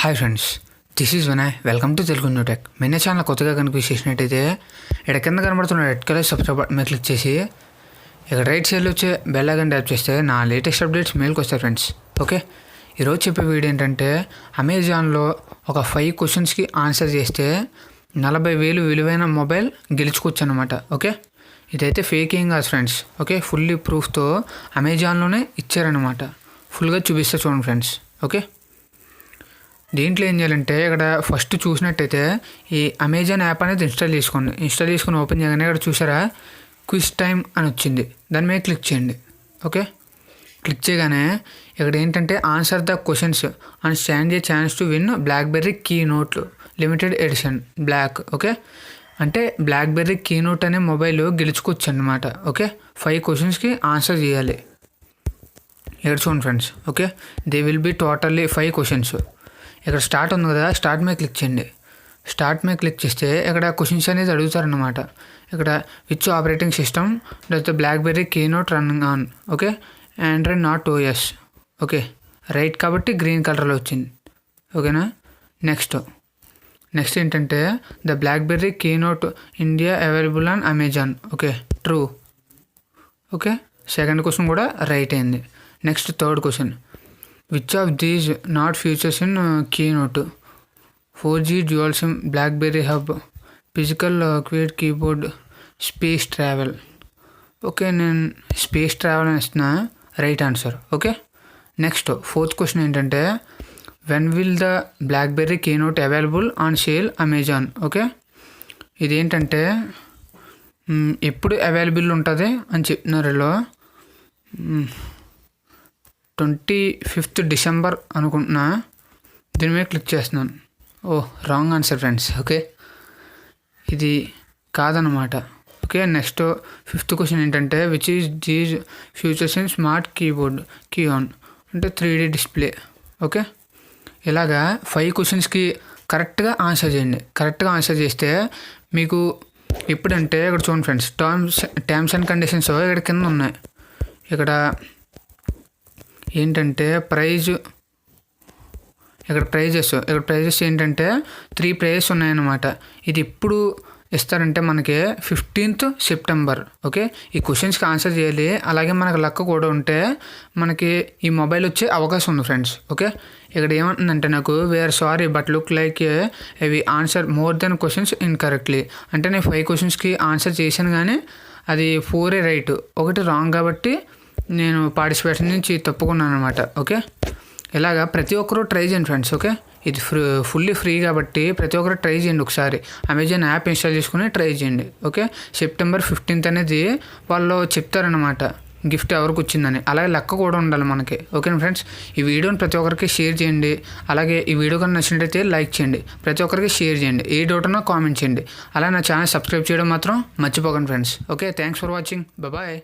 Hi friends, this is Vinay. Welcome to Telugu new tech. మన channel కొత్తగా కనిపించేసినట్టయితే ఇక్కడ కింద కనబడుతున్న రెడ్ కలర్ సబ్స్క్రైబ్ బటన్ మీద క్లిక్ చేసి ఇక్కడ రైట్ సైడ్లో వచ్చే బెల్ ఐకాన్ ట్యాప్ చేస్తే నా లేటెస్ట్ అప్డేట్స్ మెయిల్కి వస్తాయి ఫ్రెండ్స్. ఓకే, ఈరోజు చెప్పే వీడియో ఏంటంటే అమెజాన్లో ఒక 5 క్వశ్చన్స్కి ఆన్సర్ చేస్తే 40,000 విలువైన మొబైల్ గెలుచుకోవచ్చు అనమాట. ఓకే, ఇదైతే ఫేక్ ఏం కాదు ఫ్రెండ్స్. ఓకే, ఫుల్లీ ప్రూఫ్తో అమెజాన్లోనే ఇచ్చారనమాట. ఫుల్గా చూపిస్తే చూడండి ఫ్రెండ్స్. ఓకే, దీంట్లో ఏం చేయాలంటే ఇక్కడ ఫస్ట్ చూసినట్టయితే ఈ అమెజాన్ యాప్ అనేది ఇన్స్టాల్ చేసుకుని ఓపెన్ చేయగానే ఇక్కడ చూసారా క్విజ్ టైమ్ అని వచ్చింది. దాని మీద క్లిక్ చేయండి. ఓకే, క్లిక్ చేయగానే ఇక్కడ ఏంటంటే answer the questions and stand a chance to win BlackBerry key note limited edition black. Okay, అంటే బ్లాక్బెర్రీ కీ నోట్ అనే మొబైల్ గెలుచుకోవచ్చు అనమాట. ఓకే, 5 క్వశ్చన్స్కి ఆన్సర్ చేయాలి. ఇక్కడ చూడండి friends. Okay, they will be totally 5 questions. ఇక్కడ స్టార్ట్ ఉంది కదా, స్టార్ట్ మీద క్లిక్ చేయండి. స్టార్ట్ మీద క్లిక్ చేస్తే ఇక్కడ క్వశ్చన్స్ అనేది అడుగుతారనమాట. ఇక్కడ which operating system does the BlackBerry key note running on. Okay, Android not OS. Okay, right కాబట్టి గ్రీన్ కలర్లో వచ్చింది. ఓకేనా, నెక్స్ట్ ఏంటంటే the BlackBerry key note India available on Amazon. Okay, true. Okay, second question కూడా right అయింది. Next third question, which of these not features in keynote 4G dual SIM BlackBerry hub physical quid keyboard space travel. Okay, నేను space travel అని ఇస్తున్నా, right answer. Okay, next fourth question ఏంటంటే when will the BlackBerry keynote available on sale Amazon. Okay, ఇదేంటంటే ఎప్పుడు available ఉంటుంది అని చెప్తున్నారు. ఇలా 25th డిసెంబర్ అనుకుంటున్నా. దీని మీద క్లిక్ చేస్తున్నాను. Wrong answer friends. ఓకే, ఇది కాదనమాట. ఓకే, నెక్స్ట్ 5th క్వశ్చన్ ఏంటంటే which is these futures in smart keyboard key on అంటే 3D డిస్ప్లే. ఓకే, ఇలాగా 5 క్వశ్చన్స్కి కరెక్ట్గా ఆన్సర్ చేయండి. కరెక్ట్గా ఆన్సర్ చేస్తే మీకు ఎప్పుడంటే ఇక్కడ చూడండి ఫ్రెండ్స్, టర్మ్స్ అండ్ కండిషన్స్ ఇక్కడ కింద ఉన్నాయి. ఇక్కడ ఏంటంటే ప్రైజెస్ ఏంటంటే 3 ప్రైజెస్ ఉన్నాయన్నమాట. ఇది ఇప్పుడు ఇస్తారంటే మనకి 15th సెప్టెంబర్. ఓకే, ఈ క్వశ్చన్స్కి ఆన్సర్ చేయాలి. అలాగే మనకు లక్ కూడా ఉంటే మనకి ఈ మొబైల్ వచ్చే అవకాశం ఉంది ఫ్రెండ్స్. ఓకే, ఇక్కడ ఏమంటుందంటే నాకు we are sorry but look like అవి answer more than questions incorrectly. అంటే నేను 5 క్వశ్చన్స్కి ఆన్సర్ చేశాను కానీ అది 4 రైట్, 1 రాంగ్ కాబట్టి నేను పార్టిసిపేషన్ నుంచి తప్పుకున్నాను అనమాట. ఓకే, ఇలాగా ప్రతి ఒక్కరూ ట్రై చేయండి ఫ్రెండ్స్. ఓకే, ఇది ఫుల్లీ ఫ్రీ కాబట్టి ప్రతి ఒక్కరు ట్రై చేయండి. ఒకసారి అమెజాన్ యాప్ ఇన్స్టాల్ చేసుకుని ట్రై చేయండి. ఓకే, సెప్టెంబర్ 15th అనేది వాళ్ళు చెప్తారనమాట గిఫ్ట్ ఎవరికి వచ్చిందని. అలాగే లెక్క కూడా ఉండాలి మనకి. ఓకే ఫ్రెండ్స్, ఈ వీడియోని ప్రతి ఒక్కరికి షేర్ చేయండి. అలాగే ఈ వీడియో కన్నా నచ్చినట్టయితే లైక్ చేయండి. ప్రతి ఒక్కరికి షేర్ చేయండి. ఏ డౌట్ ఉన్నా కామెంట్ చేయండి. అలాగే నా ఛానల్ సబ్స్క్రైబ్ చేయడం మాత్రం మర్చిపోకండి friends. Okay, thanks for watching. Bye.